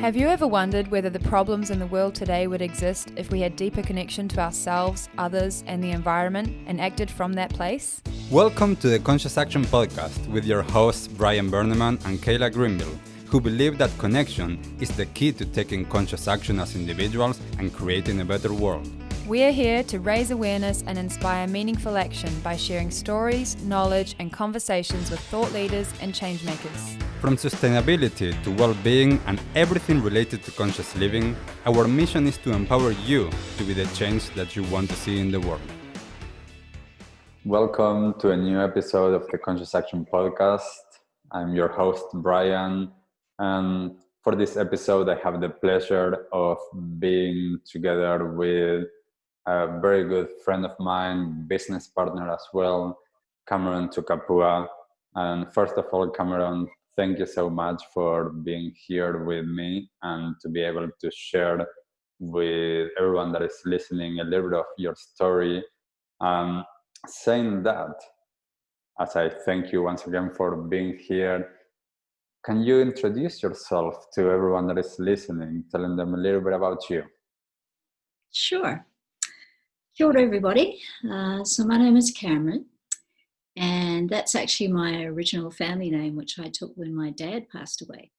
Have you ever wondered whether the problems in the world today would exist if we had deeper connection to ourselves, others, and the environment and acted from that place? Welcome to the Conscious Action Podcast with your hosts Brian Berneman and Kayla Greenville, who believe that connection is the key to taking conscious action as individuals and creating a better world. We are here to raise awareness and inspire meaningful action by sharing stories, knowledge, and conversations with thought leaders and change makers. From sustainability to well-being and everything related to conscious living, our mission is to empower you to be the change that you want to see in the world. Welcome to a new episode of the Conscious Action Podcast. I'm your host, Brian, and for this episode, I have the pleasure of being together with a very good friend of mine, business partner as well, Cameron Tukapua. And first of all, Cameron, thank you so much for being here with me and to be able to share with everyone that is listening a little bit of your story. Saying that, as I thank you once again for being here, can you introduce yourself to everyone that is listening, telling them a little bit about you? Sure. Kia ora, everybody. So my name is Cameron, and that's actually my original family name, which I took when my dad passed away.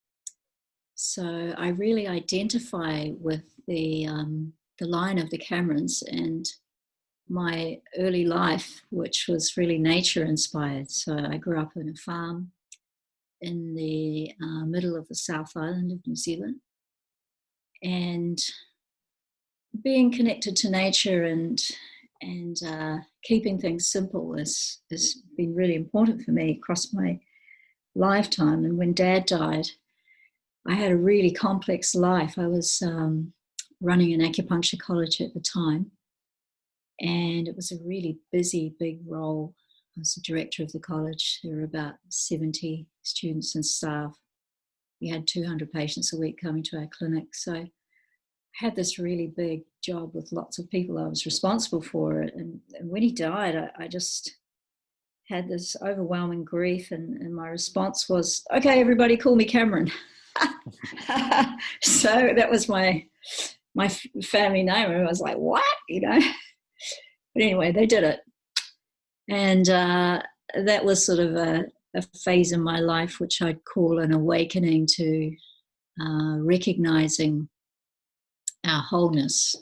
So I really identify with the line of the Camerons and my early life, which was really nature inspired. So I grew up on a farm in the middle of the South Island of New Zealand, and being connected to nature and keeping things simple has been really important for me across my lifetime. And when Dad died, I had a really complex life. I was running an acupuncture college at the time, and it was a really busy, big role. I was the director of the college. There were about 70 students and staff. We had 200 patients a week coming to our clinic. So I had this really big job with lots of people I was responsible for. And when he died, I just had this overwhelming grief. And my response was, okay, everybody call me Cameron. So that was my family name. And I was like, what? But anyway, they did it. And that was sort of a phase in my life which I'd call an awakening to recognizing our wholeness.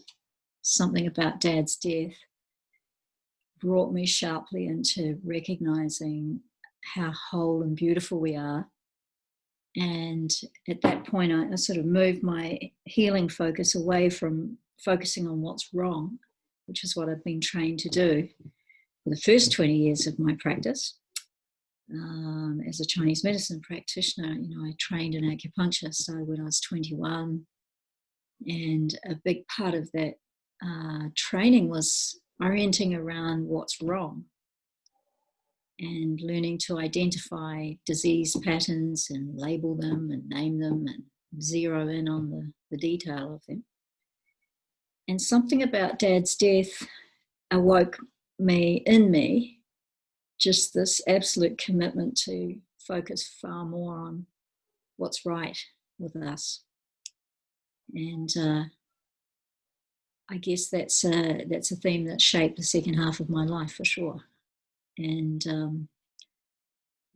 Something about Dad's death brought me sharply into recognizing how whole and beautiful we are. And at that point, I sort of moved my healing focus away from focusing on what's wrong, which is what I've been trained to do for the first 20 years of my practice. As a Chinese Medicine Practitioner, I trained in acupuncture, started when I was 21. And a big part of that training was orienting around what's wrong and learning to identify disease patterns and label them and name them and zero in on the detail of them. And something about Dad's death awoke in me just this absolute commitment to focus far more on what's right with us. And I guess that's a theme that shaped the second half of my life for sure. And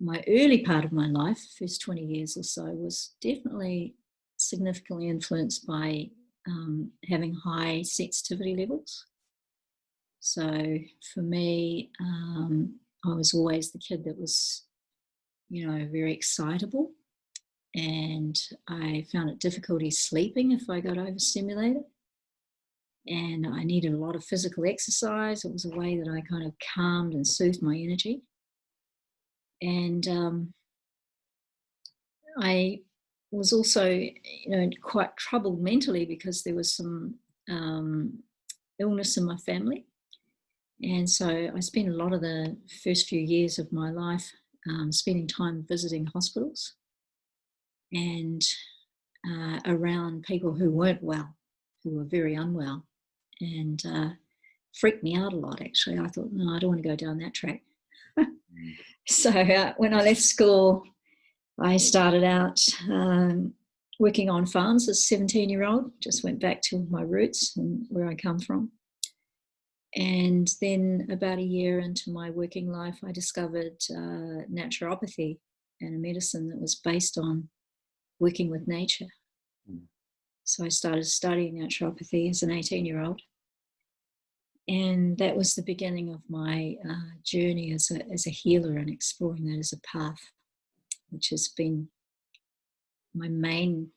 my early part of my life, first 20 years or so, was definitely significantly influenced by having high sensitivity levels. So for me, I was always the kid that was, very excitable. And I found it difficulty sleeping if I got overstimulated. And I needed a lot of physical exercise. It was a way that I kind of calmed and soothed my energy. And I was also, quite troubled mentally because there was some illness in my family. And so I spent a lot of the first few years of my life spending time visiting hospitals and around people who weren't well, who were very unwell, and freaked me out a lot, actually. I thought, no, I don't want to go down that track. So when I left school, I started out working on farms as a 17-year-old, just went back to my roots and where I come from. And then about a year into my working life, I discovered naturopathy and a medicine that was based on working with nature. So I started studying naturopathy as an 18-year-old. And that was the beginning of my journey as a healer and exploring that as a path, which has been my main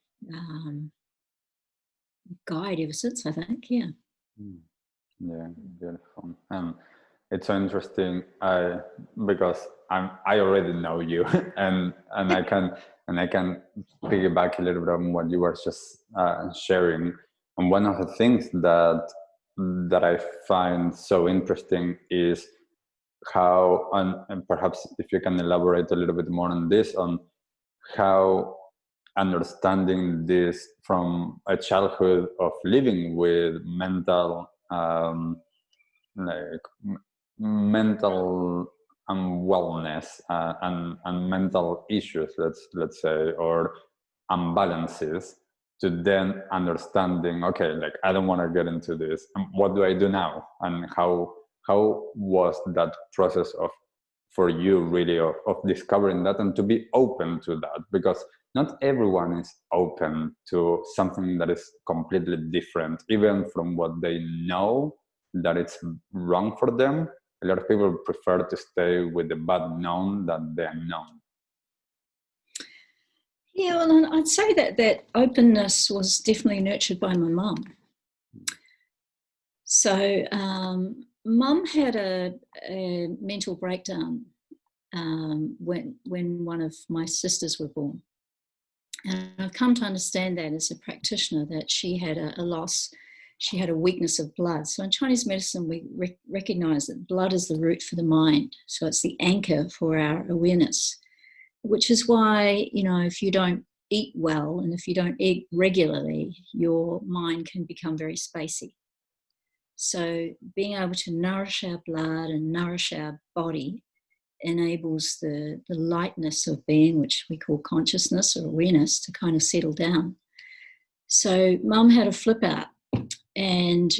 guide ever since, I think. Yeah. Yeah, beautiful. It's so interesting because I already know you, and I can piggyback a little bit on what you were just sharing. And one of the things that I find so interesting is how, and perhaps if you can elaborate a little bit more on this, on how understanding this from a childhood of living with mental mental unwellness and mental issues, let's say, or imbalances, to then understanding, okay, like I don't want to get into this, and what do I do now? And how was that process of for you really of discovering that and to be open to that? Because not everyone is open to something that is completely different, even from what they know that it's wrong for them. A lot of people prefer to stay with the bad known than the unknown. Yeah, well, I'd say that openness was definitely nurtured by my mum. So mum had a mental breakdown when one of my sisters were born. And I've come to understand that as a practitioner, that she had a loss, she had a weakness of blood. So in Chinese medicine, we recognize that blood is the root for the mind. So it's the anchor for our awareness, which is why, if you don't eat well and if you don't eat regularly, your mind can become very spacey. So being able to nourish our blood and nourish our body enables the lightness of being, which we call consciousness or awareness, to kind of settle down. So mum had a flip out, and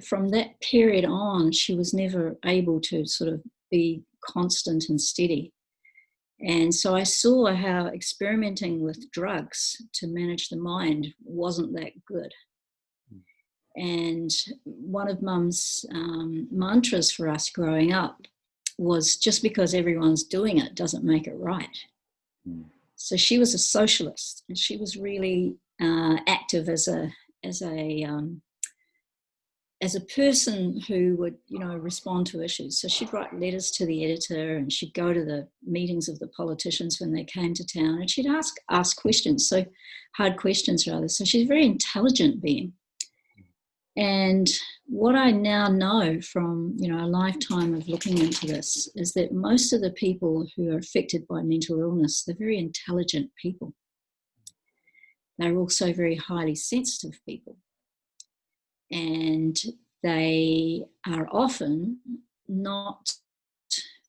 from that period on, she was never able to sort of be constant and steady. And so I saw how experimenting with drugs to manage the mind wasn't that good. And one of mum's mantras for us growing up was, just because everyone's doing it doesn't make it right. So she was a socialist, and she was really active as a person who would, respond to issues. So she'd write letters to the editor, and she'd go to the meetings of the politicians when they came to town, and she'd ask questions, so hard questions rather. So she's a very intelligent being. And what I now know from, a lifetime of looking into this is that most of the people who are affected by mental illness, they're very intelligent people. They're also very highly sensitive people. And they are often not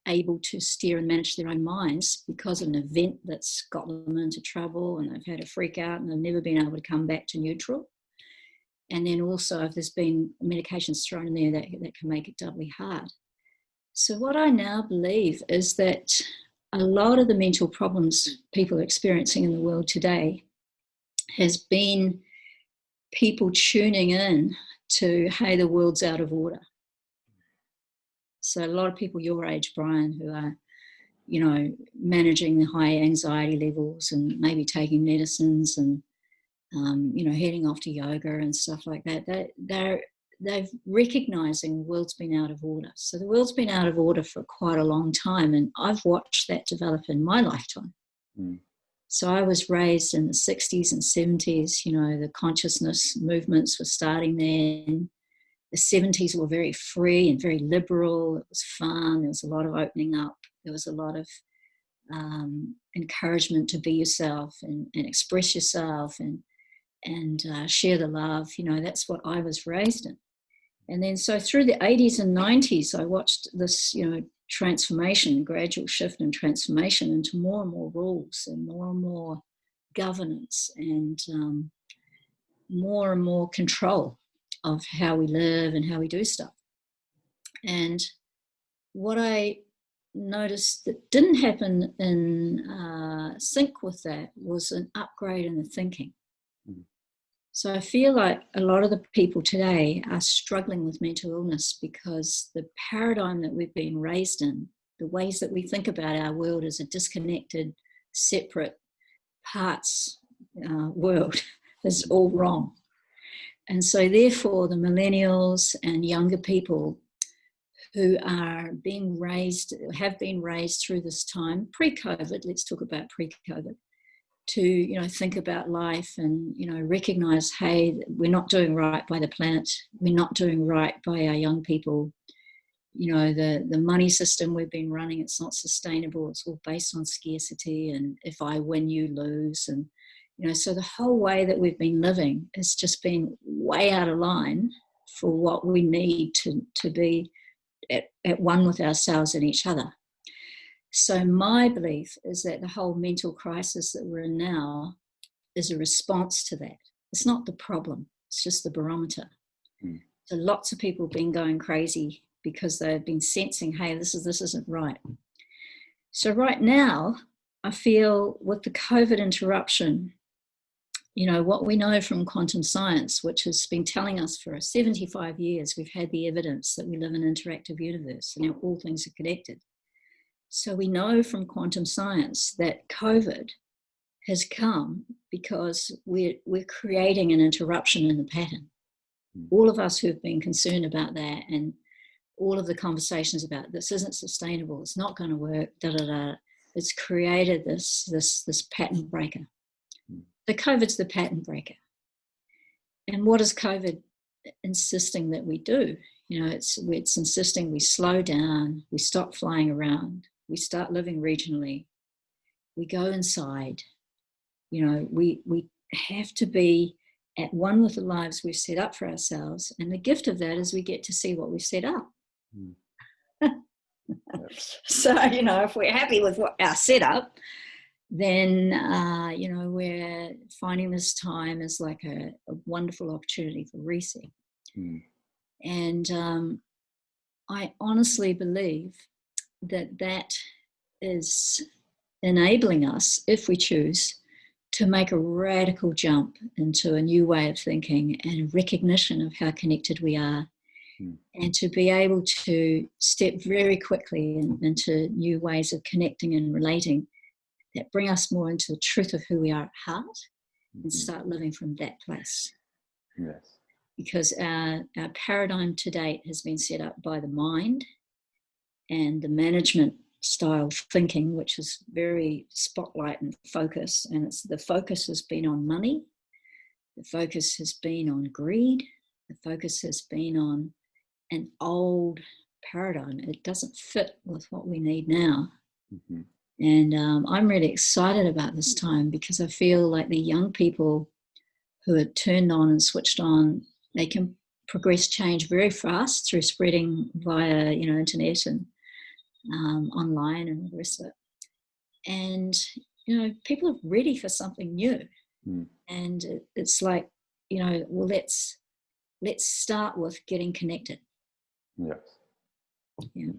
able to steer and manage their own minds because of an event that's got them into trouble, and they've had a freak out and they've never been able to come back to neutral. And then also if there's been medications thrown in there, that can make it doubly hard. So what I now believe is that a lot of the mental problems people are experiencing in the world today has been people tuning in to, hey, the world's out of order. So a lot of people your age, Brian, who are, managing the high anxiety levels and maybe taking medicines and heading off to yoga and stuff like that, they're recognizing the world's been out of order. So the world's been out of order for quite a long time, and I've watched that develop in my lifetime. So I was raised in the 60s and 70s, the consciousness movements were starting then. The 70s were very free and very liberal. It was fun. There was a lot of opening up. There was a lot of encouragement to be yourself and express yourself and share the love. That's what I was raised in. And then so through the 80s and 90s, I watched this, transformation, gradual shift and transformation into more and more rules and more governance and more and more control of how we live and how we do stuff. And what I noticed that didn't happen in sync with that was an upgrade in the thinking. So I feel like a lot of the people today are struggling with mental illness because the paradigm that we've been raised in, the ways that we think about our world as a disconnected, separate parts world is all wrong. And so therefore the millennials and younger people who are being raised, have been raised through this time, pre-COVID, let's talk about pre-COVID, to think about life and recognize, hey, we're not doing right by the planet, we're not doing right by our young people. The money system we've been running, it's not sustainable, it's all based on scarcity, and if I win you lose, and so the whole way that we've been living has just been way out of line for what we need to be at one with ourselves and each other. So my belief is that the whole mental crisis that we're in now is a response to that. It's not the problem, it's just the barometer. So lots of people have been going crazy because they've been sensing, hey, this isn't right. So right now, I feel with the COVID interruption, what we know from quantum science, which has been telling us for 75 years, we've had the evidence that we live in an interactive universe and all things are connected. So we know from quantum science that COVID has come because we're creating an interruption in the pattern. All of us who've been concerned about that, and all of the conversations about this isn't sustainable, it's not going to work, it's created this pattern breaker. The COVID's the pattern breaker. And what is COVID insisting that we do? It's insisting we slow down, we stop flying around, we start living regionally, we go inside. We have to be at one with the lives we've set up for ourselves. And the gift of that is we get to see what we've set up. So, if we're happy with our setup, then, we're finding this time as like a wonderful opportunity for reset. And I honestly believe that is enabling us, if we choose, to make a radical jump into a new way of thinking and recognition of how connected we are, and to be able to step very quickly into new ways of connecting and relating that bring us more into the truth of who we are at heart, and start living from that place. Yes. Because our paradigm to date has been set up by the mind and the management style thinking, which is very spotlight and focus. And the focus has been on money. The focus has been on greed. The focus has been on an old paradigm. It doesn't fit with what we need now. And I'm really excited about this time because I feel like the young people who are turned on and switched on, they can progress change very fast through spreading via, internet and online and all the rest of it. And, people are ready for something new. And it's like, well, let's start with getting connected. Yes. Yeah.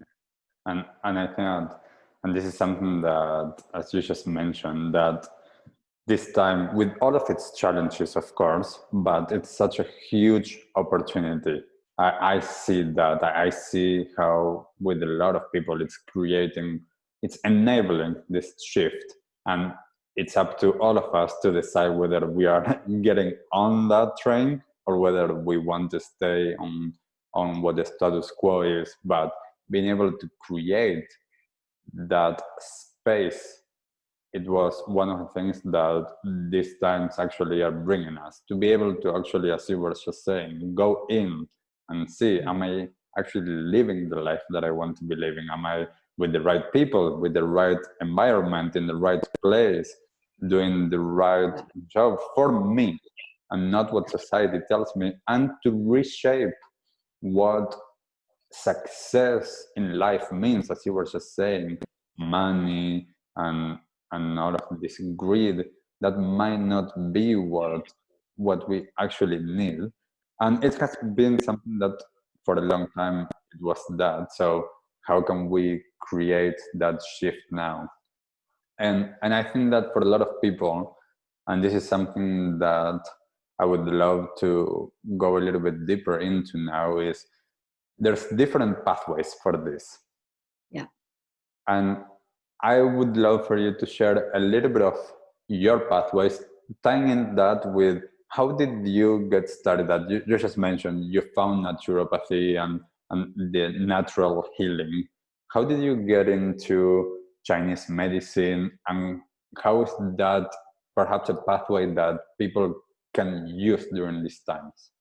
And I think that, and this is something that, as you just mentioned, that this time, with all of its challenges, of course, but it's such a huge opportunity. I see that. I see how with a lot of people it's enabling this shift. And it's up to all of us to decide whether we are getting on that train or whether we want to stay on what the status quo is. But being able to create that space, it was one of the things that these times actually are bringing us, to be able to actually, as you were just saying, go in and see, am I actually living the life that I want to be living? Am I with the right people, with the right environment, in the right place, doing the right job for me and not what society tells me, and to reshape what success in life means, as you were just saying, money and all of this greed, that might not be what we actually need. And it has been something that for a long time it was that. So how can we create that shift now? And I think that for a lot of people, and this is something that I would love to go a little bit deeper into now, is there's different pathways for this. Yeah. And I would love for you to share a little bit of your pathways, tying in that with how did you get started? That you just mentioned you found naturopathy and the natural healing. How did you get into Chinese medicine, and how is that perhaps a pathway that people can use during these times?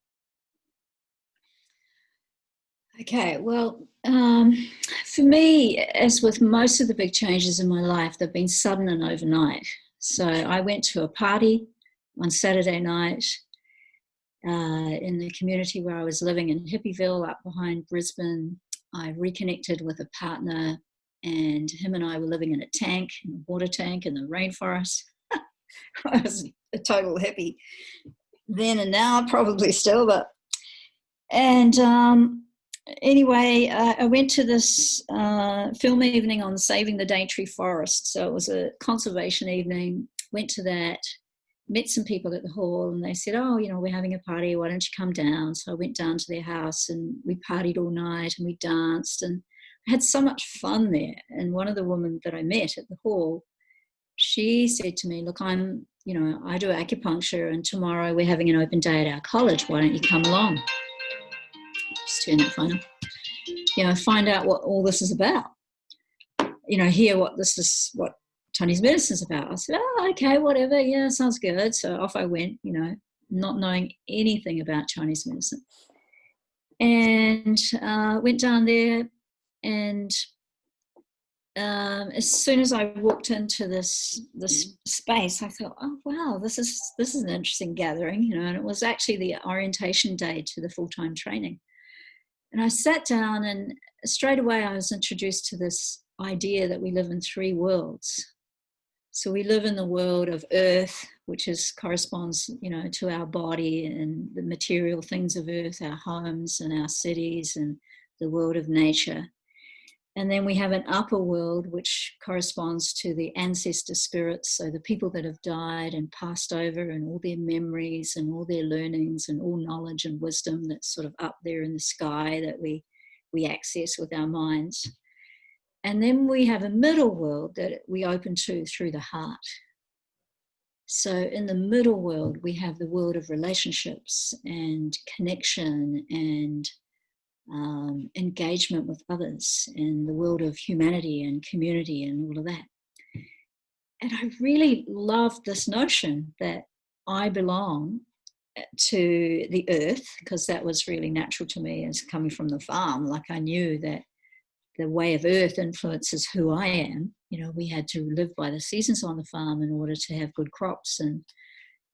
Okay, well, for me, as with most of the big changes in my life, they've been sudden and overnight. So I went to a party on Saturday night in the community where I was living in Hippieville up behind Brisbane. I reconnected with a partner, and him and I were living in a water tank in the rainforest. I was a total hippie then and now, probably still, but... And anyway, I went to this film evening on saving the Daintree Forest. So it was a conservation evening. Went to that, met some people at the hall, and they said, oh, we're having a party. Why don't you come down? So I went down to their house, and we partied all night, and we danced, and I had so much fun there. And one of the women that I met at the hall, she said to me, look, I do acupuncture, and tomorrow we're having an open day at our college. Why don't you come along? Just turn that phone off. Find out what all this is about. Hear what Chinese medicine is about. I said, oh, okay, whatever. Yeah, sounds good. So off I went, not knowing anything about Chinese medicine. And went down there, and as soon as I walked into this space, I thought, oh wow, this is an interesting gathering, and it was actually the orientation day to the full-time training. And I sat down, and straight away I was introduced to this idea that we live in three worlds. So we live in the world of earth, which corresponds, to our body and the material things of earth, our homes and our cities, and the world of nature. And then we have an upper world, which corresponds to the ancestor spirits, so the people that have died and passed over, and all their memories and all their learnings and all knowledge and wisdom that's sort of up there in the sky that we access with our minds. And then we have a middle world that we open to through the heart. So in the middle world, we have the world of relationships and connection and engagement with others, and the world of humanity and community and all of that. And I really loved this notion that I belong to the earth, because that was really natural to me as coming from the farm. Like I knew that the way of earth influences who I am. We had to live by the seasons on the farm in order to have good crops and,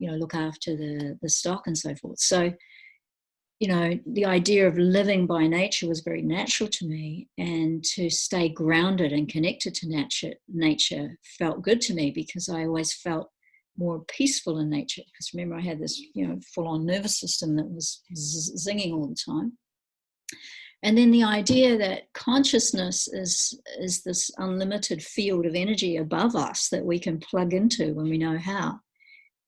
look after the stock and so forth. So, the idea of living by nature was very natural to me, and to stay grounded and connected to nature felt good to me, because I always felt more peaceful in nature. Because remember, I had this, full-on nervous system that was zinging all the time. And then the idea that consciousness is this unlimited field of energy above us that we can plug into when we know how,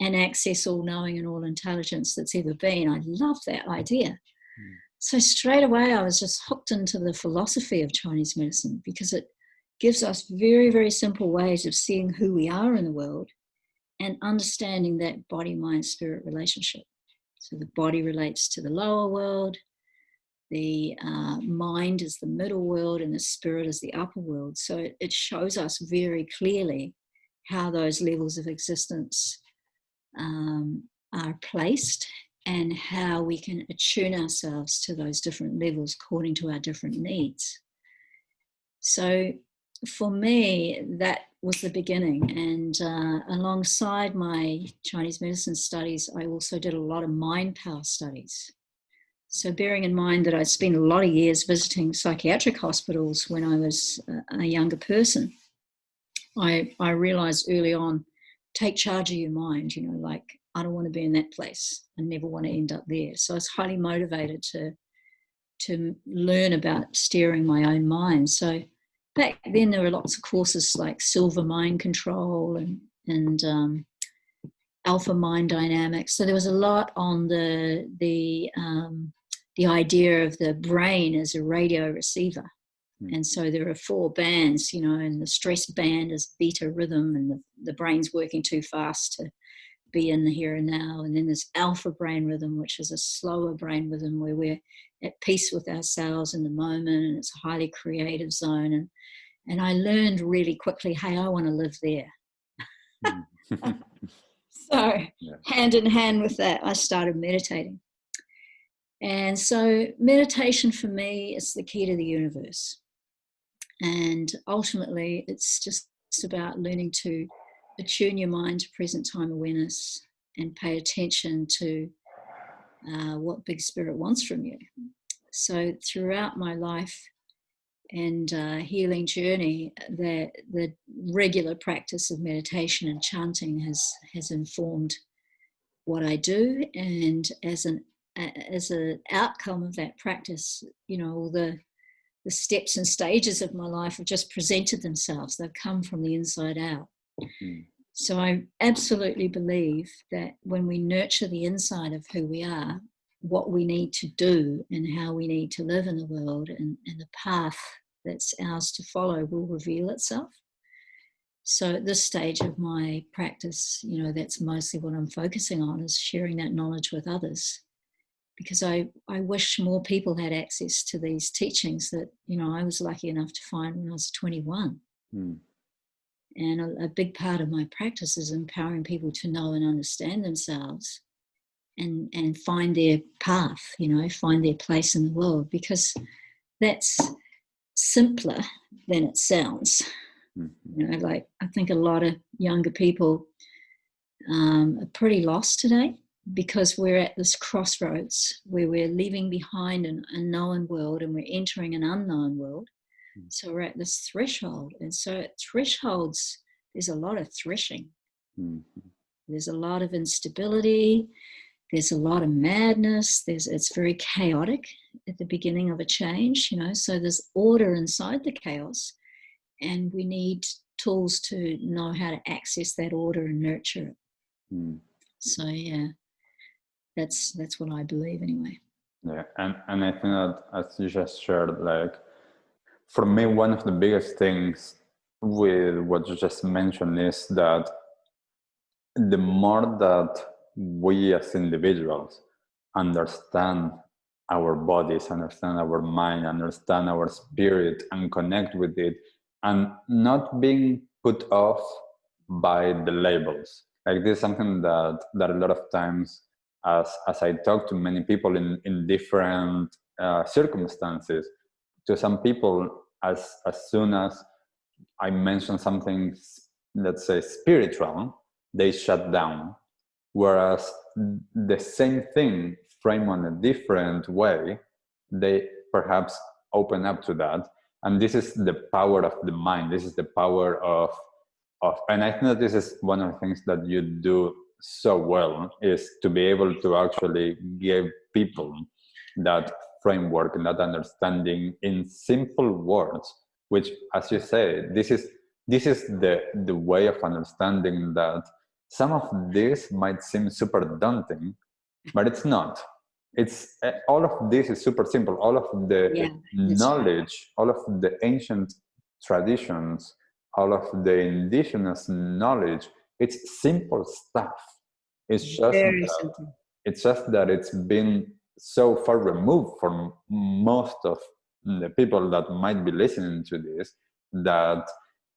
and access all knowing and all intelligence that's ever been. I love that idea. So straight away I was just hooked into the philosophy of Chinese medicine, because it gives us very, very simple ways of seeing who we are in the world and understanding that body, mind, spirit relationship. So the body relates to the lower world, the mind is the middle world, and the spirit is the upper world. So it shows us very clearly how those levels of existence are placed, and how we can attune ourselves to those different levels according to our different needs. So for me, that was the beginning. And alongside my Chinese medicine studies, I also did a lot of mind power studies. So bearing in mind that I spent a lot of years visiting psychiatric hospitals when I was a younger person, I realized early on take charge of your mind, like, I don't want to be in that place. I never want to end up there. So I was highly motivated to learn about steering my own mind. So back then there were lots of courses like silver mind control and alpha mind dynamics. So there was a lot on the idea of the brain as a radio receiver. And so there are 4 bands, and the stress band is beta rhythm, and the brain's working too fast to be in the here and now. And then there's alpha brain rhythm, which is a slower brain rhythm where we're at peace with ourselves in the moment, and it's a highly creative zone. And I learned really quickly, hey, I want to live there. So hand in hand with that, I started meditating. And so meditation for me is the key to the universe. And ultimately, it's just about learning to attune your mind to present time awareness and pay attention to what Big Spirit wants from you. So throughout my life and healing journey, the regular practice of meditation and chanting has informed what I do. And as an outcome of that practice, all the steps and stages of my life have just presented themselves. They've come from the inside out. So I absolutely believe that when we nurture the inside of who we are, what we need to do and how we need to live in the world, and the path that's ours to follow will reveal itself. So at this stage of my practice, that's mostly what I'm focusing on, is sharing that knowledge with others. Because I wish more people had access to these teachings that, I was lucky enough to find when I was 21. And a big part of my practice is empowering people to know and understand themselves and find their path, find their place in the world, because that's simpler than it sounds. Like, I think a lot of younger people are pretty lost today, because we're at this crossroads where we're leaving behind an unknown world and we're entering an unknown world. So we're at this threshold. And so at thresholds, there's a lot of threshing. There's a lot of instability. There's a lot of madness. It's very chaotic at the beginning of a change, so there's order inside the chaos. And we need tools to know how to access that order and nurture it. So, yeah. That's what I believe anyway. Yeah, and I think that, as you just shared, like, for me, one of the biggest things with what you just mentioned is that the more that we as individuals understand our bodies, understand our mind, understand our spirit, and connect with it, and not being put off by the labels. Like, this is something that a lot of times, as I talk to many people in different circumstances, to some people, as soon as I mention something, let's say spiritual, they shut down. Whereas the same thing framed on a different way, they perhaps open up to that. And this is the power of the mind. This is the power of and I think that this is one of the things that you do so well, is to be able to actually give people that framework and that understanding in simple words, which, as you say, this is the way of understanding that some of this might seem super daunting, but it's not. It's all of this is super simple. All of the knowledge, all of the ancient traditions, all of the indigenous knowledge, it's simple stuff. It's just that it's been so far removed from most of the people that might be listening to this, that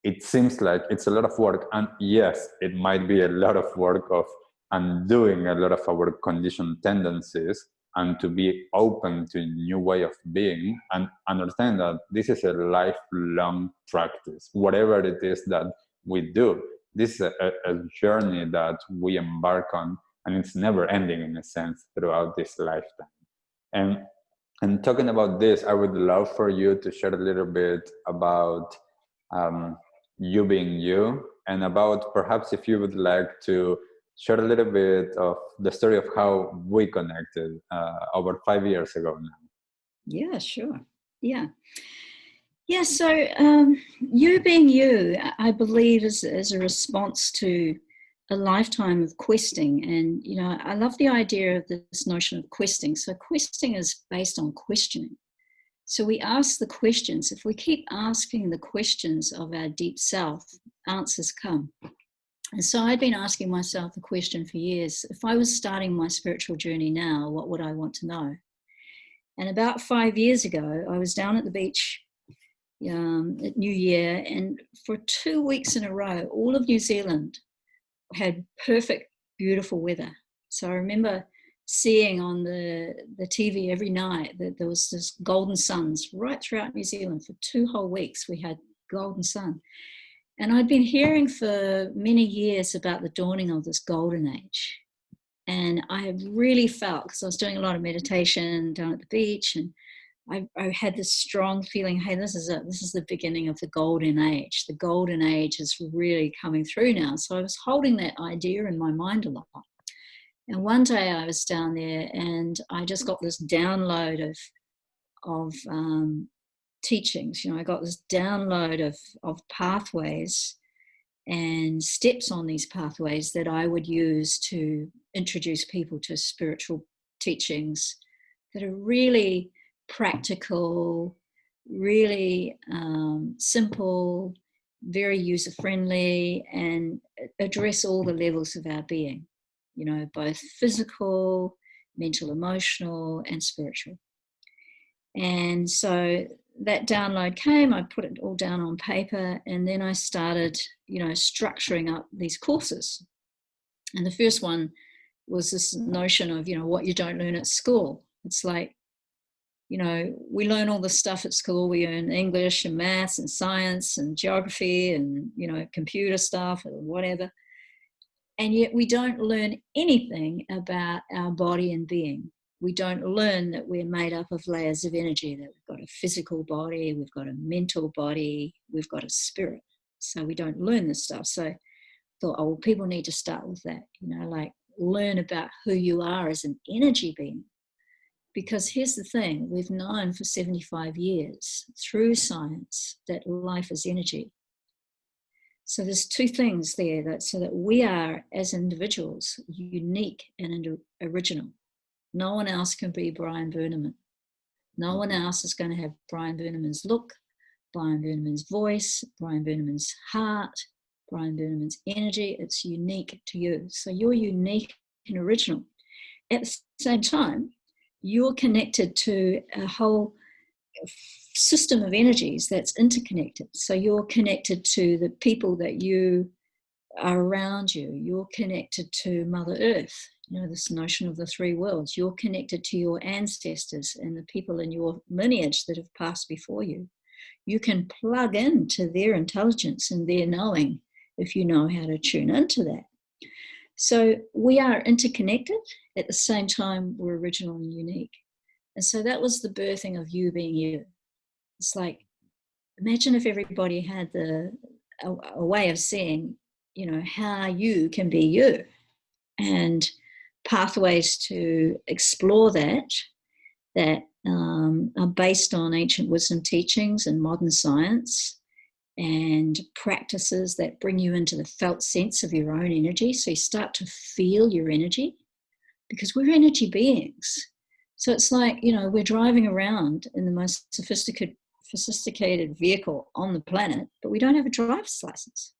it seems like it's a lot of work. And yes, it might be a lot of work of undoing a lot of our conditioned tendencies, and to be open to a new way of being, and understand that this is a lifelong practice. Whatever it is that we do, this is a journey that we embark on, and it's never ending, in a sense, throughout this lifetime. And talking about this, I would love for you to share a little bit about you being you, and about perhaps if you would like to share a little bit of the story of how we connected over 5 years ago now. Yeah, sure. Yeah. Yeah, so you being you, I believe, is a response to a lifetime of questing. And, you know, I love the idea of this notion of questing. So questing is based on questioning. So we ask the questions. If we keep asking the questions of our deep self, answers come. And so I'd been asking myself the question for years, if I was starting my spiritual journey now, what would I want to know? And about 5 years ago, I was down at the beach at New Year, and for 2 weeks in a row, all of New Zealand had perfect, beautiful weather. So I remember seeing on the TV every night that there was this golden suns right throughout New Zealand. For 2 whole weeks, we had golden sun. And I'd been hearing for many years about the dawning of this golden age. And I had really felt, because I was doing a lot of meditation down at the beach, and I had this strong feeling, hey, this is the beginning of the golden age. The golden age is really coming through now. So I was holding that idea in my mind a lot. And one day I was down there and I just got this download of teachings. You know, I got this download of pathways and steps on these pathways that I would use to introduce people to spiritual teachings that are really practical, really simple, very user-friendly, and address all the levels of our being, you know, both physical, mental, emotional, and spiritual. And so that download came, I put it all down on paper, and then I started, you know, structuring up these courses. And the first one was this notion of, you know, what you don't learn at school. It's like, you know, we learn all the stuff at school. We learn English and maths and science and geography and, you know, computer stuff or whatever. And yet we don't learn anything about our body and being. We don't learn that we're made up of layers of energy, that we've got a physical body, we've got a mental body, we've got a spirit. So we don't learn this stuff. So I thought, oh, well, people need to start with that, you know, like learn about who you are as an energy being. Because here's the thing, we've known for 75 years through science that life is energy. So there's two things there, so that we are, as individuals, unique and original. No one else can be Brian Berneman. No one else is going to have Brian Berneman's look, Brian Berneman's voice, Brian Berneman's heart, Brian Berneman's energy. It's unique to you. So you're unique and original. At the same time, you're connected to a whole system of energies that's interconnected. So you're connected to the people that you are around you. You're connected to Mother Earth. You know, this notion of the three worlds. You're connected to your ancestors and the people in your lineage that have passed before you. You can plug into their intelligence and their knowing if you know how to tune into that. So we are interconnected. At the same time, we're original and unique. And so that was the birthing of you being you. It's like, imagine if everybody had a way of seeing, you know, how you can be you, and pathways to explore that are based on ancient wisdom teachings and modern science, and practices that bring you into the felt sense of your own energy. So you start to feel your energy, because we're energy beings. So it's like, you know, we're driving around in the most sophisticated vehicle on the planet, but we don't have a driver's license.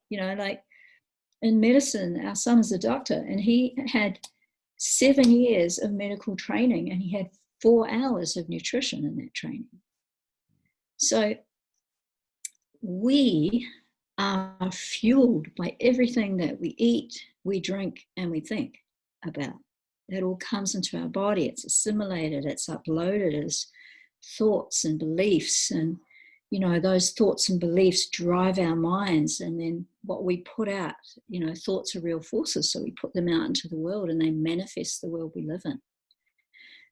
You know, like in medicine, our son is a doctor, and he had 7 years of medical training, and he had 4 hours of nutrition in that training. So we are fueled by everything that we eat, we drink, and we think about. It all comes into our body. It's assimilated, it's uploaded as thoughts and beliefs. And, you know, those thoughts and beliefs drive our minds. And then what we put out, you know, thoughts are real forces. So we put them out into the world and they manifest the world we live in.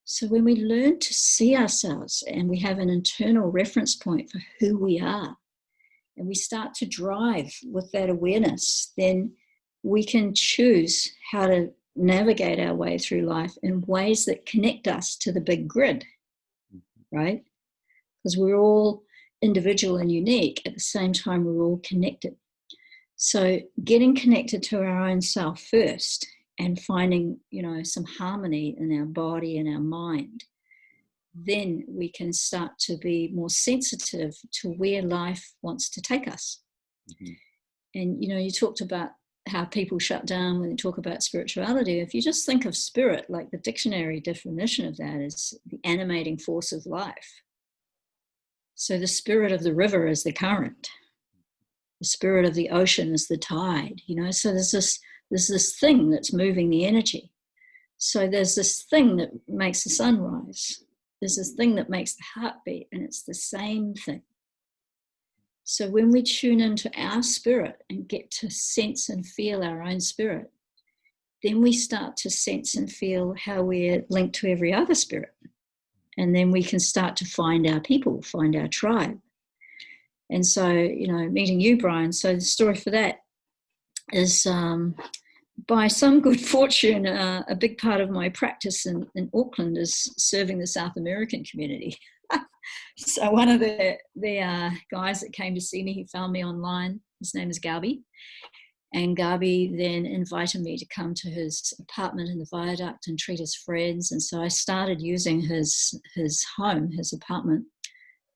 So when we learn to see ourselves and we have an internal reference point for who we are, and we start to drive with that awareness, then we can choose how to navigate our way through life in ways that connect us to the big grid, right? Because we're all individual and unique. At the same time, we're all connected. So getting connected to our own self first and finding, some harmony in our body and our mind, then we can start to be more sensitive to where life wants to take us. Mm-hmm. And, you talked about how people shut down when they talk about spirituality. If you just think of spirit, like the dictionary definition of that is the animating force of life. So the spirit of the river is the current. The spirit of the ocean is the tide, so there's this thing that's moving the energy. So there's this thing that makes the sun rise. There's this thing that makes the heart beat, and it's the same thing. So when we tune into our spirit and get to sense and feel our own spirit, then we start to sense and feel how we're linked to every other spirit. And then we can start to find our people, find our tribe. And so, meeting you, Brian, so the story for that is by some good fortune, a big part of my practice in Auckland is serving the South American community. So one of the guys that came to see me, he found me online. His name is Gabi. And Gabi then invited me to come to his apartment in the viaduct and treat his friends. And so I started using his home, his apartment,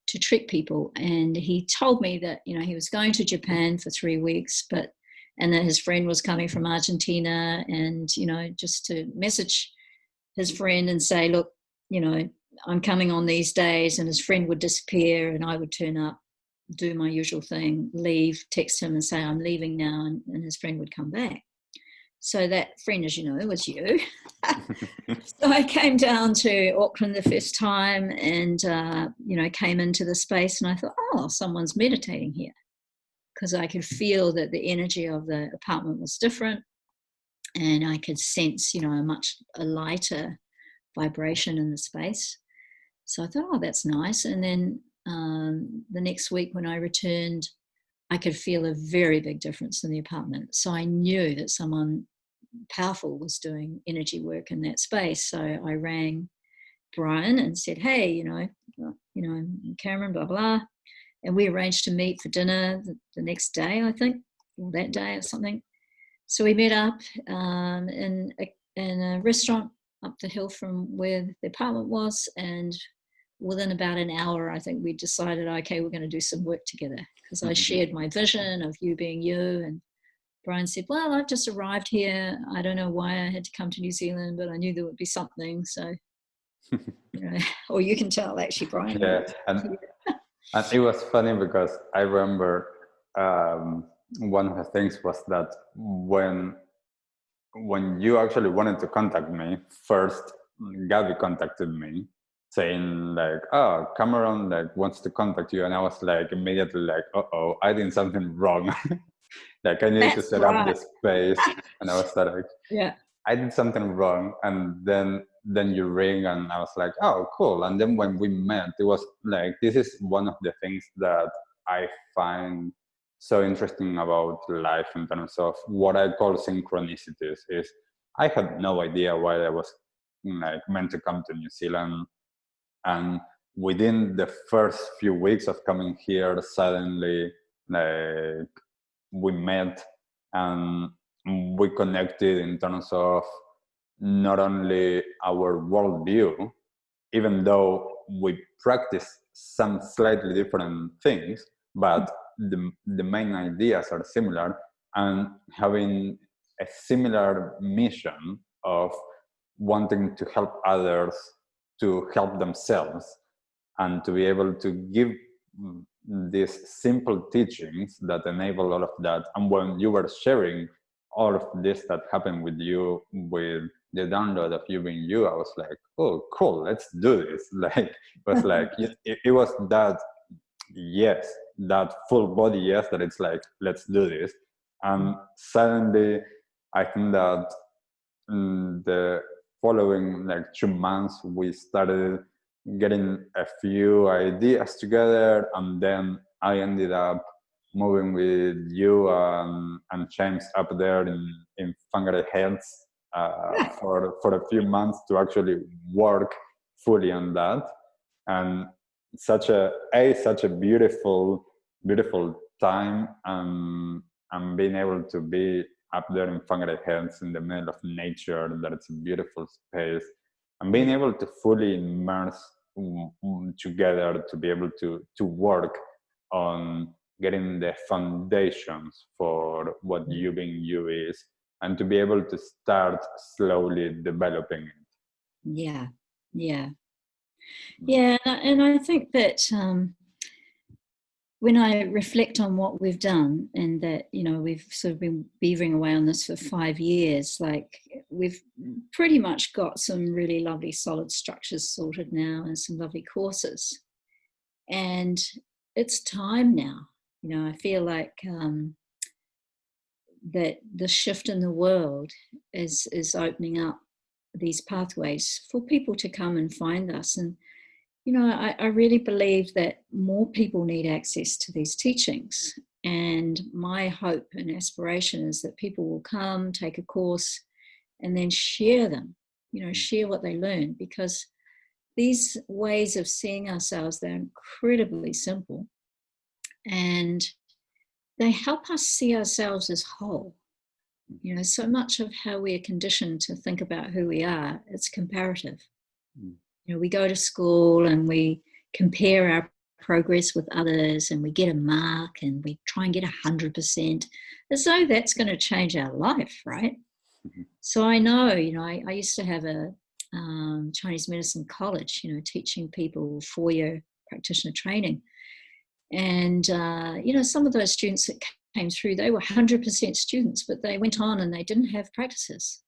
to treat people. And he told me that, he was going to Japan for 3 weeks, and that his friend was coming from Argentina, and, just to message his friend and say, look, I'm coming on these days, and his friend would disappear and I would turn up, do my usual thing, leave, text him and say, I'm leaving now, and his friend would come back. So that friend, as you know, was you. So I came down to Auckland the first time and, came into the space, and I thought, oh, someone's meditating here. Because I could feel that the energy of the apartment was different, and I could sense, a lighter vibration in the space. So I thought, oh, that's nice. And then the next week when I returned, I could feel a very big difference in the apartment. So I knew that someone powerful was doing energy work in that space. So I rang Brian and said, hey, Cameron, blah, blah. And we arranged to meet for dinner the next day, I think, or that day or something. So we met up in a restaurant up the hill from where the apartment was. And within about an hour, I think we decided, okay, we're going to do some work together. Because I shared my vision of you being you. And Brian said, well, I've just arrived here. I don't know why I had to come to New Zealand, but I knew there would be something. So, or you can tell, actually, Brian. Yeah. And it was funny because I remember one of the things was that when you actually wanted to contact me, first Gabi contacted me saying like, oh, Cameron wants to contact you. And I was like immediately like, uh-oh, I did something wrong. Like I needed to set up this space. And I was like, yeah, I did something wrong. And then you ring and I was like, oh, cool. And then when we met, it was like, this is one of the things that I find so interesting about life in terms of what I call synchronicities. Is I had no idea why I was meant to come to New Zealand. And within the first few weeks of coming here, suddenly we met and we connected in terms of not only our worldview, even though we practice some slightly different things, but the main ideas are similar, and having a similar mission of wanting to help others to help themselves and to be able to give these simple teachings that enable all of that. And when you were sharing all of this that happened with you, with the download of you being you, I was like, oh, cool, let's do this. Like, it was like, it was that, yes, that full body yes, that it's like, let's do this. And suddenly, I think that the following 2 months, we started getting a few ideas together, and then I ended up moving with you and James up there in Whangarei Hills for a few months to actually work fully on that. And such a beautiful time, and being able to be up there in Whangarei Hills in the middle of nature. That it's a beautiful space, and being able to fully immerse together to be able to work on getting the foundations for what you being you is, and to be able to start slowly developing it. Yeah. And I think that when I reflect on what we've done, and that, you know, we've sort of been beavering away on this for 5 years, like we've pretty much got some really lovely solid structures sorted now and some lovely courses. And it's time now. You know, I feel like that the shift in the world is opening up these pathways for people to come and find us. And you know, I really believe that more people need access to these teachings. And my hope and aspiration is that people will come, take a course, and then share them, you know, share what they learn. Because these ways of seeing ourselves, they're incredibly simple. And they help us see ourselves as whole. You know, so much of how we are conditioned to think about who we are, it's comparative. You know, we go to school and we compare our progress with others, and we get a mark and we try and get 100%, as though that's going to change our life, right? So I know, you know, I used to have a Chinese medicine college, you know, teaching people 4-year practitioner training. And, you know, some of those students that came through, they were 100% students, but they went on and they didn't have practices.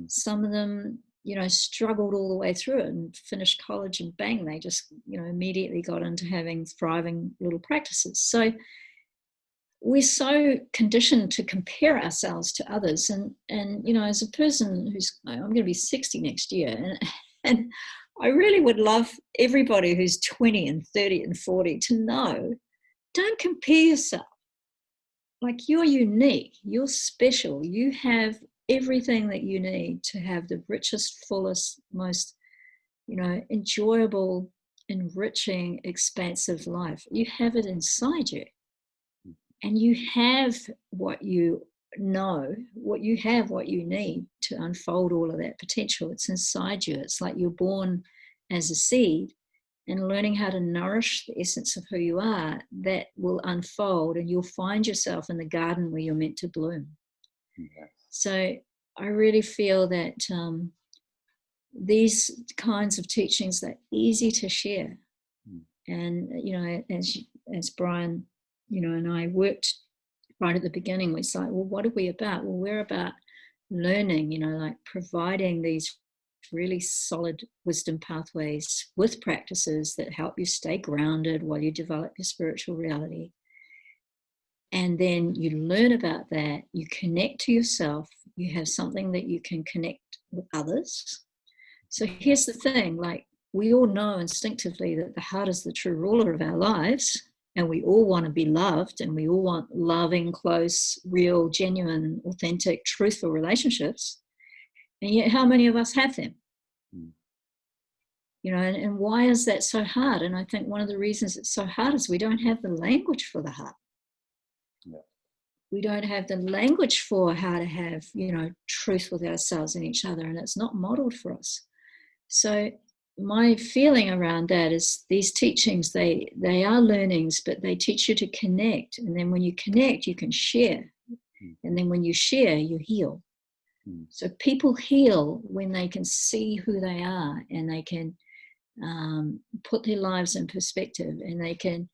Some of them, you know, struggled all the way through it and finished college, and bang, they just, you know, immediately got into having thriving little practices. So we're so conditioned to compare ourselves to others. And you know, as a person I'm going to be 60 next year, and I really would love everybody who's 20 and 30 and 40 to know, don't compare yourself. Like, you're unique, you're special, you have everything that you need to have the richest, fullest, most, you know, enjoyable, enriching, expansive life. You have it inside you. And you have what you know, what you need to unfold all of that potential. It's inside you. It's like you're born as a seed, and learning how to nourish the essence of who you are, that will unfold, and you'll find yourself in the garden where you're meant to bloom. Yes. So I really feel that these kinds of teachings are easy to share. And, you know, as Brian, you know, and I worked right at the beginning, we said, well, what are we about? Well, we're about learning, you know, like providing these really solid wisdom pathways with practices that help you stay grounded while you develop your spiritual reality. And then you learn about that, you connect to yourself, you have something that you can connect with others. So here's the thing, like, we all know instinctively that the heart is the true ruler of our lives, and we all want to be loved, and we all want loving, close, real, genuine, authentic, truthful relationships. And yet, how many of us have them? You know, and why is that so hard? And I think one of the reasons it's so hard is we don't have the language for the heart. Yeah. We don't have the language for how to have, you know, truth with ourselves and each other, and it's not modeled for us. So my feeling around that is these teachings, they are learnings, but they teach you to connect. And then when you connect, you can share. And then when you share, you heal. So people heal when they can see who they are, and they can put their lives in perspective, and they can,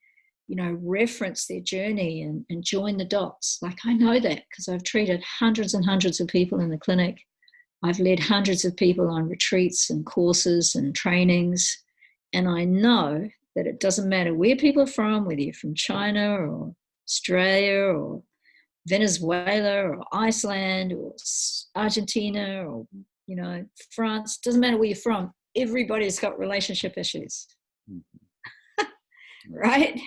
you know, reference their journey and join the dots. Like, I know that because I've treated hundreds and hundreds of people in the clinic. I've led hundreds of people on retreats and courses and trainings. And I know that it doesn't matter where people are from, whether you're from China or Australia or Venezuela or Iceland or Argentina or, you know, France, doesn't matter where you're from, everybody's got relationship issues. Right?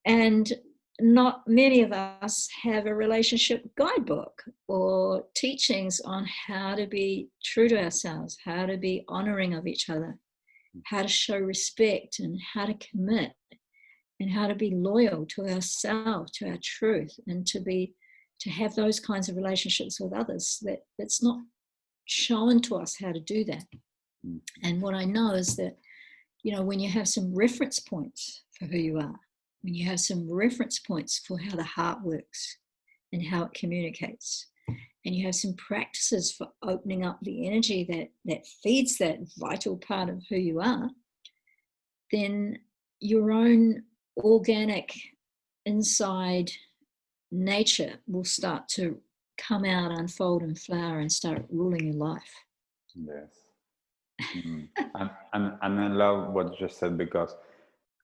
And not many of us have a relationship guidebook or teachings on how to be true to ourselves, how to be honoring of each other, how to show respect, and how to commit, and how to be loyal to ourselves, to our truth, and to have those kinds of relationships with others. That's not shown to us how to do that. And what I know is that, when you have some reference points for who you are, when you have some reference points for how the heart works and how it communicates, and you have some practices for opening up the energy that feeds that vital part of who you are, then your own organic inside nature will start to come out, unfold and flower and start ruling your life. Yes. And I love what you just said, because,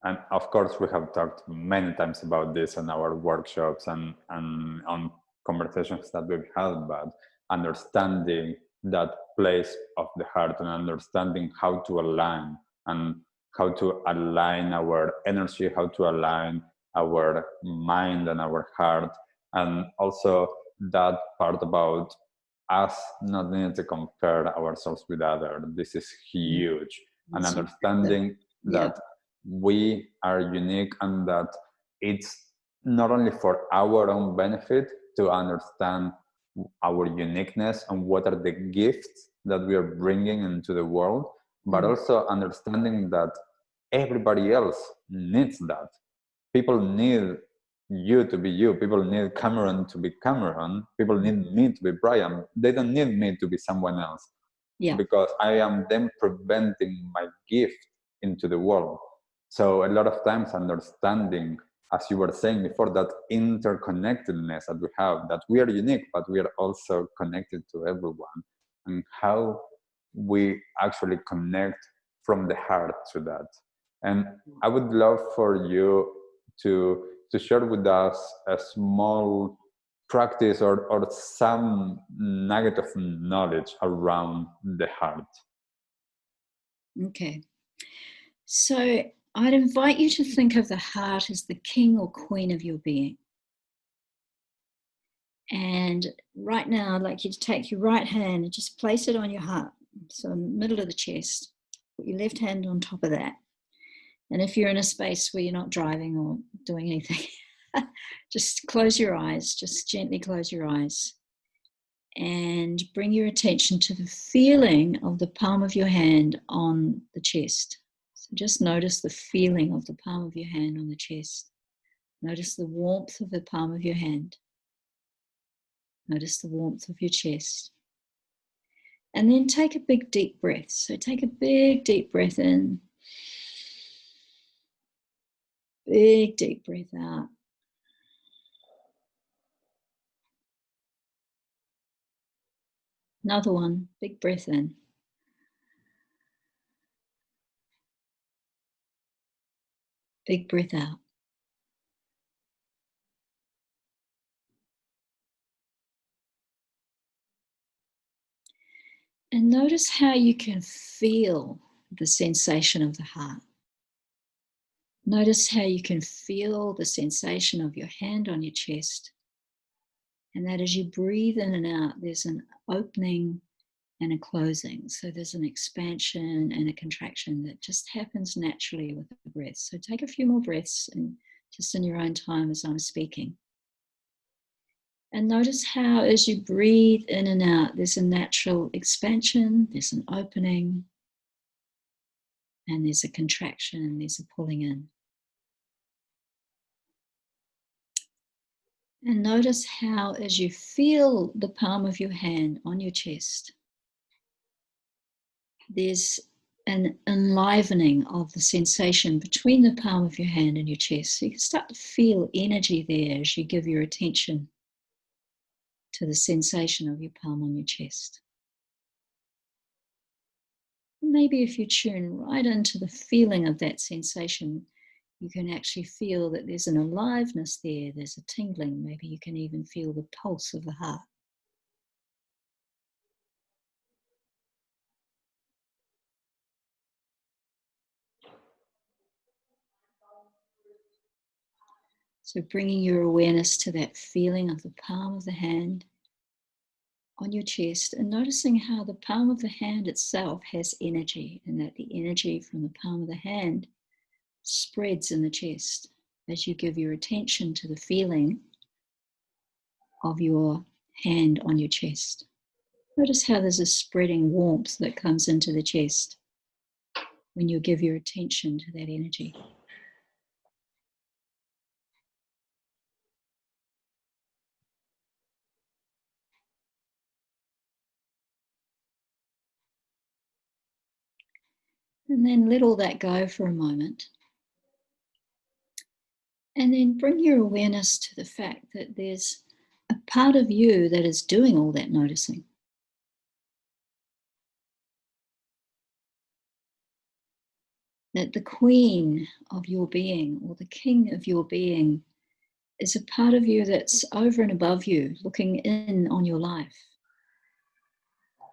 and of course we have talked many times about this in our workshops and on conversations that we've had, but understanding that place of the heart and understanding how to align and how to align our energy, how to align our mind and our heart, and also that part about us not needing to compare ourselves with others. This is huge. And understanding that we are unique, and that it's not only for our own benefit to understand our uniqueness and what are the gifts that we are bringing into the world, but also understanding that everybody else needs that. People need you to be you. People need Cameron to be Cameron. People need me to be Brian. They don't need me to be someone else. Because I am them preventing my gift into the world. So a lot of times understanding, as you were saying before, that interconnectedness that we have, that we are unique, but we are also connected to everyone, and how we actually connect from the heart to that. And I would love for you to share with us a small practice or some nugget of knowledge around the heart. Okay. So I'd invite you to think of the heart as the king or queen of your being. And right now, I'd like you to take your right hand and just place it on your heart. So in the middle of the chest, put your left hand on top of that. And if you're in a space where you're not driving or doing anything, just close your eyes, just gently close your eyes. And bring your attention to the feeling of the palm of your hand on the chest. So just notice the feeling of the palm of your hand on the chest. Notice the warmth of the palm of your hand. Notice the warmth of your chest. And then take a big deep breath. So take a big deep breath in. Big deep breath out. Another one, big breath in. Big breath out. And notice how you can feel the sensation of the heart. Notice how you can feel the sensation of your hand on your chest. And that as you breathe in and out, there's an opening and a closing. So there's an expansion and a contraction that just happens naturally with the breath. So take a few more breaths and just in your own time as I'm speaking. And notice how as you breathe in and out, there's a natural expansion, there's an opening, and there's a contraction, and there's a pulling in. And notice how as you feel the palm of your hand on your chest, there's an enlivening of the sensation between the palm of your hand and your chest. So you can start to feel energy there as you give your attention to the sensation of your palm on your chest. Maybe if you tune right into the feeling of that sensation, you can actually feel that there's an aliveness there, there's a tingling. Maybe you can even feel the pulse of the heart. So bringing your awareness to that feeling of the palm of the hand on your chest, and noticing how the palm of the hand itself has energy, and that the energy from the palm of the hand spreads in the chest as you give your attention to the feeling of your hand on your chest. Notice how there's a spreading warmth that comes into the chest when you give your attention to that energy. And then let all that go for a moment. And then bring your awareness to the fact that there's a part of you that is doing all that noticing. That the queen of your being or the king of your being is a part of you that's over and above you, looking in on your life,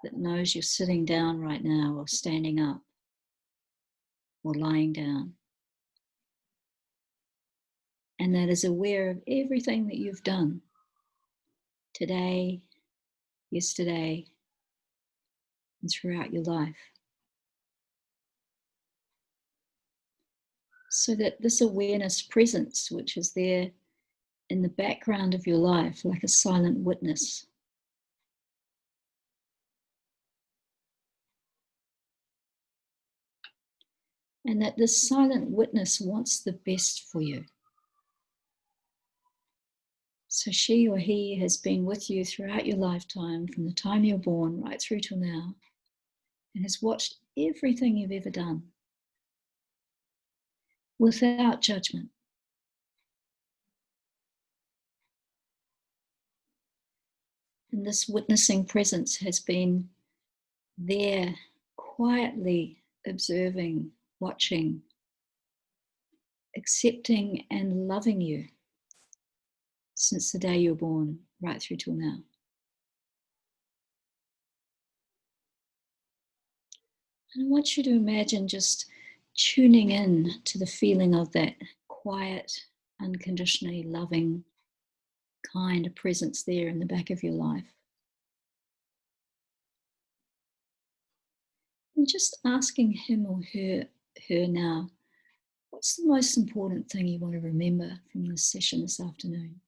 that knows you're sitting down right now or standing up or lying down, and that is aware of everything that you've done today, yesterday, and throughout your life. So that this awareness presence, which is there in the background of your life, like a silent witness, and that this silent witness wants the best for you. So she or he has been with you throughout your lifetime, from the time you're born right through till now, and has watched everything you've ever done without judgment. And this witnessing presence has been there quietly observing, watching, accepting and loving you since the day you were born right through till now. And I want you to imagine just tuning in to the feeling of that quiet, unconditionally loving, kind presence there in the back of your life. And just asking him or her now, what's the most important thing you want to remember from this session this afternoon?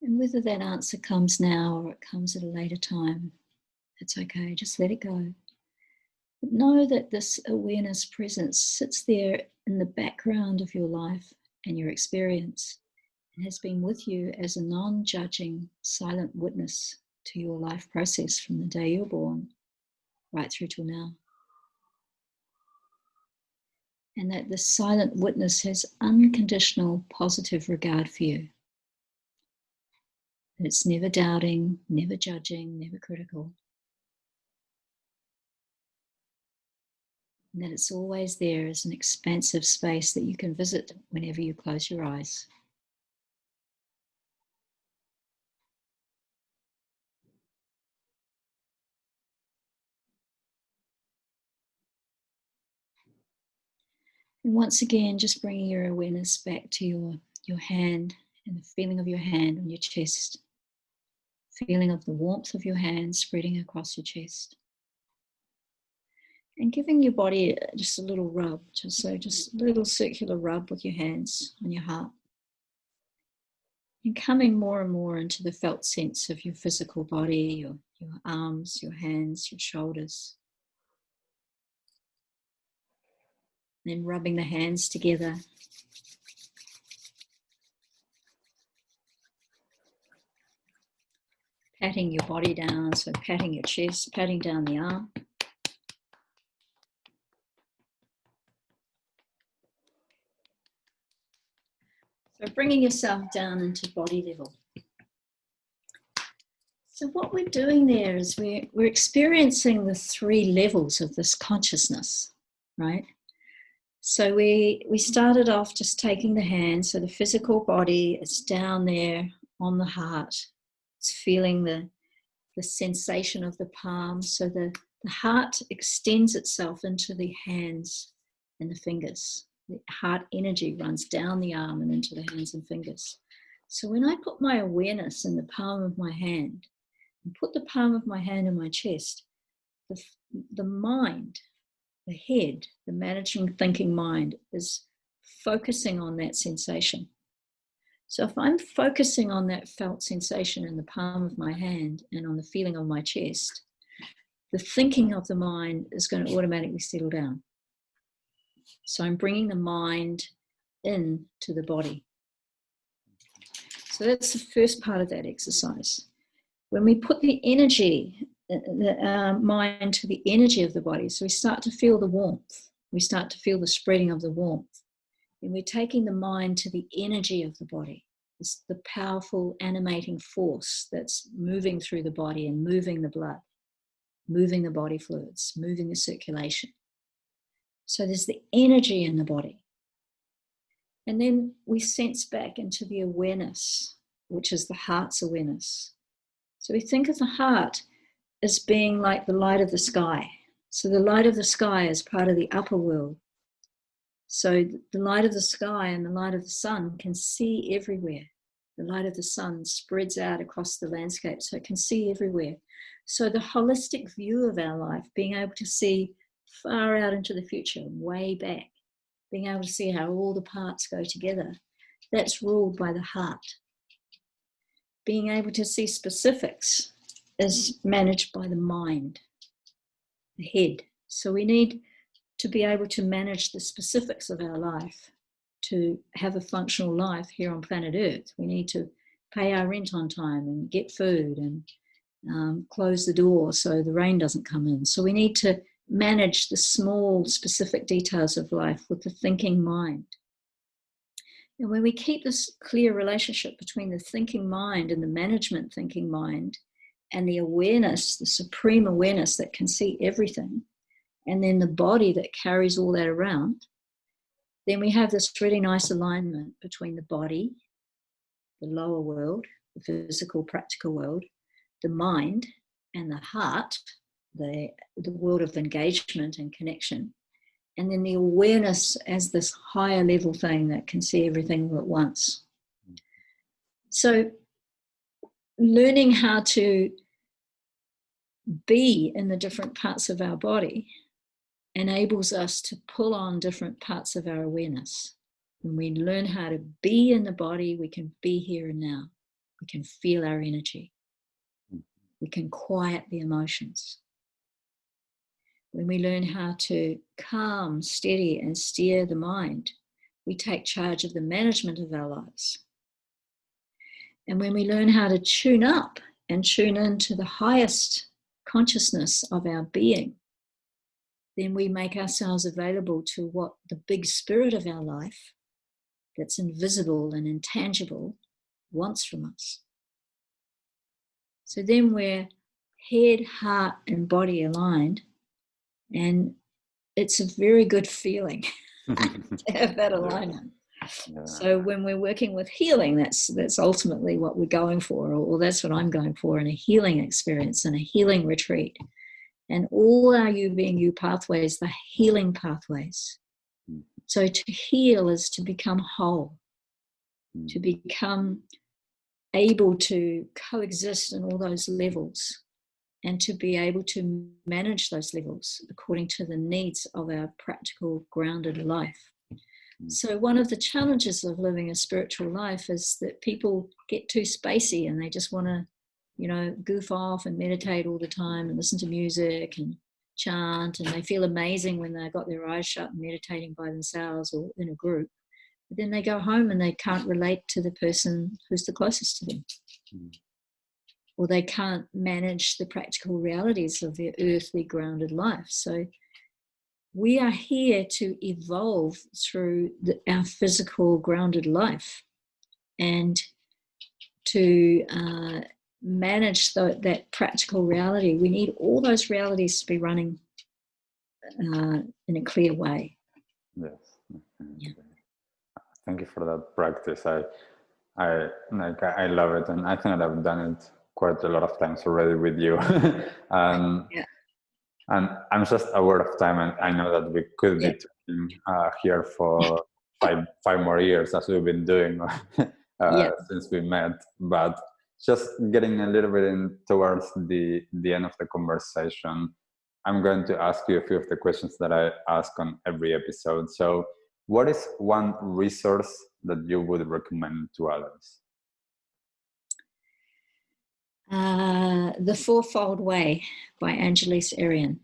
And whether that answer comes now or it comes at a later time, it's okay, just let it go. But know that this awareness presence sits there in the background of your life and your experience, and has been with you as a non-judging, silent witness to your life process from the day you're born right through till now. And that this silent witness has unconditional positive regard for you. That it's never doubting, never judging, never critical. And that it's always there as an expansive space that you can visit whenever you close your eyes. And once again, just bringing your awareness back to your hand and the feeling of your hand on your chest. Feeling of the warmth of your hand spreading across your chest. And giving your body just a little rub, just a little circular rub with your hands on your heart. And coming more and more into the felt sense of your physical body, your arms, your hands, your shoulders. Then rubbing the hands together. Patting your body down, so patting your chest, patting down the arm. So bringing yourself down into body level. So what we're doing there is we're experiencing the 3 levels of this consciousness, right? So we started off just taking the hand, so the physical body is down there on the heart. It's feeling the sensation of the palm. So the heart extends itself into the hands and the fingers. The heart energy runs down the arm and into the hands and fingers. So when I put my awareness in the palm of my hand and put the palm of my hand in my chest, the mind, the head, the managing thinking mind is focusing on that sensation. So if I'm focusing on that felt sensation in the palm of my hand and on the feeling of my chest, the thinking of the mind is going to automatically settle down. So I'm bringing the mind in to the body. So that's the first part of that exercise. When we put the energy, the mind to the energy of the body, so we start to feel the warmth. We start to feel the spreading of the warmth. And we're taking the mind to the energy of the body. It's the powerful animating force that's moving through the body and moving the blood, moving the body fluids, moving the circulation. So there's the energy in the body. And then we sense back into the awareness, which is the heart's awareness. So we think of the heart as being like the light of the sky. So the light of the sky is part of the upper world. So the light of the sky and the light of the sun can see everywhere. The light of the sun spreads out across the landscape, so it can see everywhere. So the holistic view of our life, being able to see far out into the future, way back, being able to see how all the parts go together, that's ruled by the heart. Being able to see specifics is managed by the mind, the head. So we need to be able to manage the specifics of our life, to have a functional life here on planet Earth. We need to pay our rent on time and get food and close the door so the rain doesn't come in. So we need to manage the small specific details of life with the thinking mind. And when we keep this clear relationship between the thinking mind and the management thinking mind and the awareness, the supreme awareness that can see everything, and then the body that carries all that around, then we have this really nice alignment between the body, the lower world, the physical, practical world, the mind, and the heart, the world of engagement and connection, and then the awareness as this higher level thing that can see everything all at once. So learning how to be in the different parts of our body enables us to pull on different parts of our awareness. When we learn how to be in the body, we can be here and now. We can feel our energy. We can quiet the emotions. When we learn how to calm, steady, and steer the mind, we take charge of the management of our lives. And when we learn how to tune up and tune into the highest consciousness of our being, then we make ourselves available to what the big spirit of our life, that's invisible and intangible, wants from us. So then we're head, heart, and body aligned, and it's a very good feeling to have that alignment. Yeah. So when we're working with healing, that's ultimately what we're going for, or that's what I'm going for in a healing experience, in a healing retreat. And all our you being you pathways, the healing pathways. So to heal is to become whole, to become able to coexist in all those levels, and to be able to manage those levels according to the needs of our practical, grounded life. So one of the challenges of living a spiritual life is that people get too spacey and they just want to, goof off and meditate all the time and listen to music and chant, and they feel amazing when they've got their eyes shut and meditating by themselves or in a group. But then they go home and they can't relate to the person who's the closest to them. Or they can't manage the practical realities of their earthly grounded life. So we are here to evolve through our physical grounded life and to manage that practical reality. We need all those realities to be running in a clear way. Yes. Yeah. Thank you for that practice. I love it, and I think that I've done it quite a lot of times already with you. and Yeah. and I'm just aware of time, and I know that we could be Yeah. talking here for five more years, as we've been doing Yeah. since we met. But just getting a little bit in towards the end of the conversation, I'm going to ask you a few of the questions that I ask on every episode. So, what is one resource that you would recommend to others? The Fourfold Way by Angelise Arian.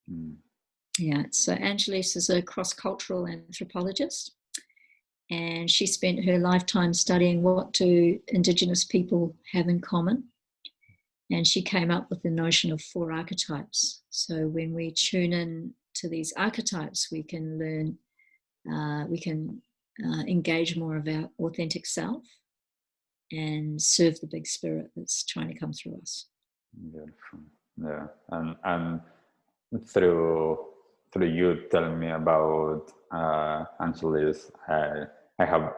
Mm. Yeah, so Angelise is a cross-cultural anthropologist, and she spent her lifetime studying what do Indigenous people have in common. And she came up with the notion of 4 archetypes. So when we tune in to these archetypes, we can learn, engage more of our authentic self and serve the big spirit that's trying to come through us. Beautiful. Yeah, and through you telling me about Angelis, I have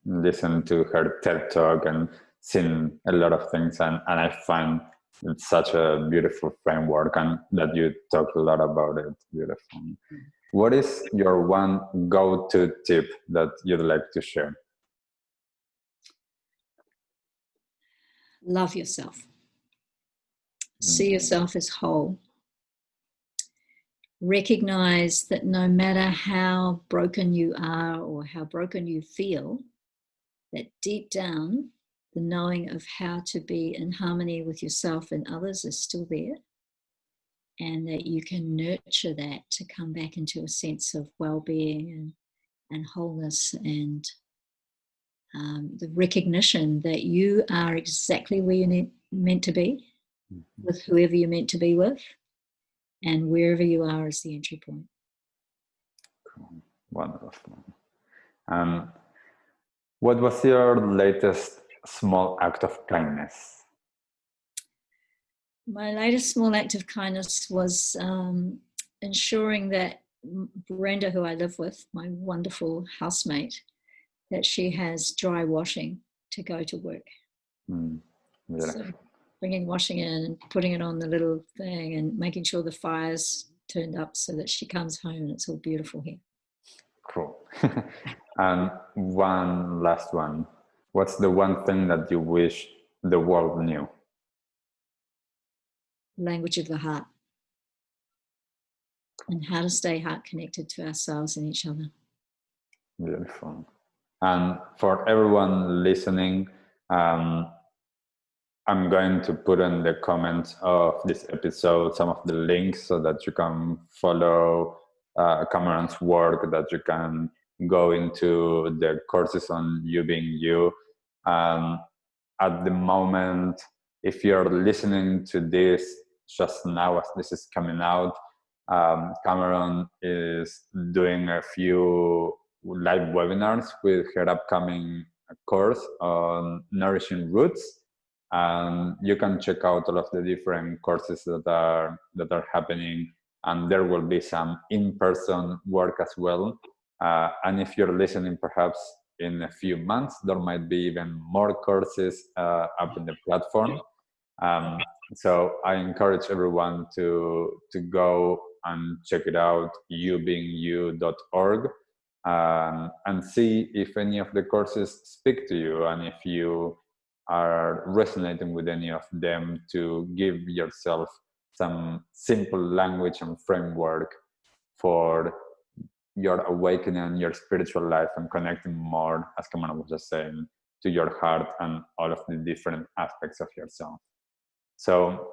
listened to her TED talk and seen a lot of things, and I find it's such a beautiful framework, and that you talk a lot about it. Beautiful. What is your one go-to tip that you'd like to share? Love yourself. See yourself as whole. Recognize that no matter how broken you are or how broken you feel, that deep down, the knowing of how to be in harmony with yourself and others is still there. And that you can nurture that to come back into a sense of well-being and wholeness, and the recognition that you are exactly where you're meant to be, with whoever you're meant to be with, and wherever you are is the entry point. Cool. Wonderful. What was your latest small act of kindness? My latest small act of kindness was ensuring that Brenda, who I live with, my wonderful housemate, that she has dry washing to go to work. So bringing washing in and putting it on the little thing and making sure the fire's turned up so that she comes home and it's all beautiful here. Cool. And one last one. What's the one thing that you wish the world knew? Language of the heart. And how to stay heart connected to ourselves and each other. Beautiful. And for everyone listening, I'm going to put in the comments of this episode some of the links so that you can follow Cameron's work, that you can go into the courses on You Being You. At the moment, if you're listening to this just now as this is coming out, Cameron is doing a few live webinars with her upcoming course on Nourishing Roots. And you can check out all of the different courses that are happening, and there will be some in-person work as well. And if you're listening, perhaps in a few months, there might be even more courses up in the platform. So I encourage everyone to go and check it out, youbeingyou.org, and see if any of the courses speak to you, and if you are resonating with any of them, to give yourself some simple language and framework for your awakening, your spiritual life, and connecting more, as Cameron was just saying, to your heart and all of the different aspects of yourself. So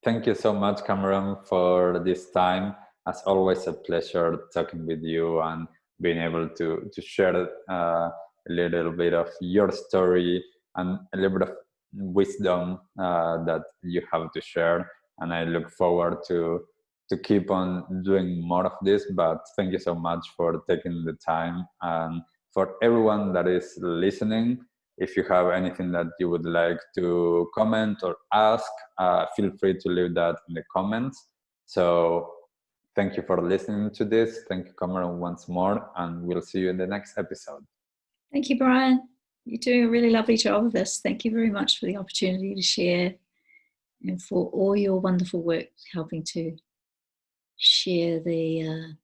thank you so much, Cameron, for this time. As always, a pleasure talking with you and being able to share a little bit of your story and a little bit of wisdom that you have to share. And I look forward to keep on doing more of this. But thank you so much for taking the time. And for everyone that is listening, if you have anything that you would like to comment or ask, feel free to leave that in the comments. So thank you for listening to this. Thank you, Cameron, once more, and we'll see you in the next episode. Thank you, Brian. You're doing a really lovely job of this. Thank you very much for the opportunity to share and for all your wonderful work helping to share the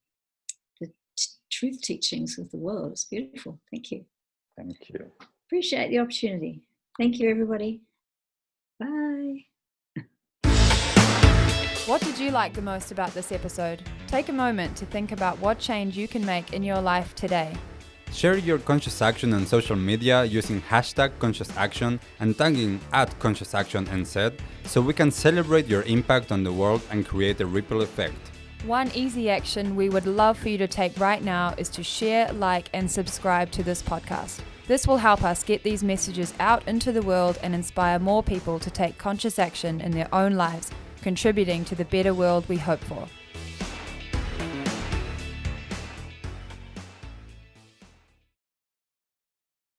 truth teachings of the world. It's beautiful. Thank you. Thank you. Appreciate the opportunity. Thank you, everybody. Bye. What did you like the most about this episode? Take a moment to think about what change you can make in your life today. Share your conscious action on social media using #ConsciousAction and tagging @ConsciousActionNZ so we can celebrate your impact on the world and create a ripple effect. One easy action we would love for you to take right now is to share, like, and subscribe to this podcast. This will help us get these messages out into the world and inspire more people to take conscious action in their own lives, contributing to the better world we hope for.